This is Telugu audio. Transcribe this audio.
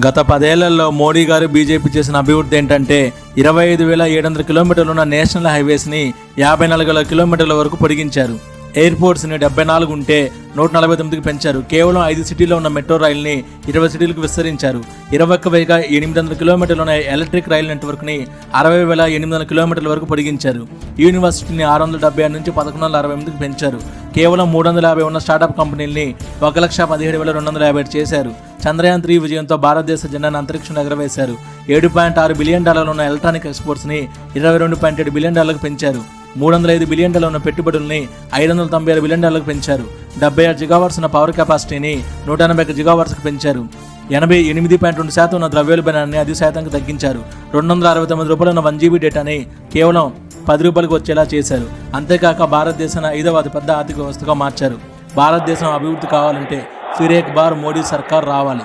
గత 10 ఏళ్లలో మోడీ గారు బీజేపీ చేసిన అభివృద్ధి ఏంటంటే 25,700 కిలోమీటర్లు ఉన్న నేషనల్ హైవేస్ని 54 కిలోమీటర్ల వరకు పొడిగించారు. ఎయిర్పోర్ట్స్ని 74 ఉంటే 149కి పెంచారు. కేవలం 5 సిటీల్లో ఉన్న మెట్రో రైల్ని 20 సిటీలకు విస్తరించారు. 21,800 కిలోమీటర్లు ఉన్న ఎలక్ట్రిక్ రైల్ నెట్వర్క్ని 60,800 కిలోమీటర్ల వరకు పొడిగించారు. యూనివర్సిటీని 676 నుంచి 1168కి పెంచారు. కేవలం 350 ఉన్న స్టార్టప్ కంపెనీల్ని 1,17,250 చేశారు. చంద్రయాన్ 3 విజయంతో భారతదేశ జెండాను అంతరిక్షంలో ఎగరవేశారు. $7.6 బిలియన్ ఉన్న ఎలక్ట్రానిక్ ఎక్స్పోర్ట్స్ని $22.7 బిలియన్ పెంచారు. $305 బిలియన్ ఉన్న పెట్టుబడుల్ని $596 బిలియన్ పెంచారు. 76 జిగావాట్స్ ఉన్న పవర్ కెపాసిటీని 181 జిగావాట్స్కి పెంచారు. 88.2% ఉన్న ద్రవ్యోల్బణాన్ని 10%కి తగ్గించారు. $269 ఉన్న 1GB డేటాని కేవలం ₹10కి వచ్చేలా చేశారు. అంతేకాక భారతదేశాన్ని 5వ అతిపెద్ద ఆర్థిక వ్యవస్థగా మార్చారు. భారతదేశం అభివృద్ధి కావాలంటే ఫిర్ ఏక్ బార్ మోడీ సర్కార్ రావాలి.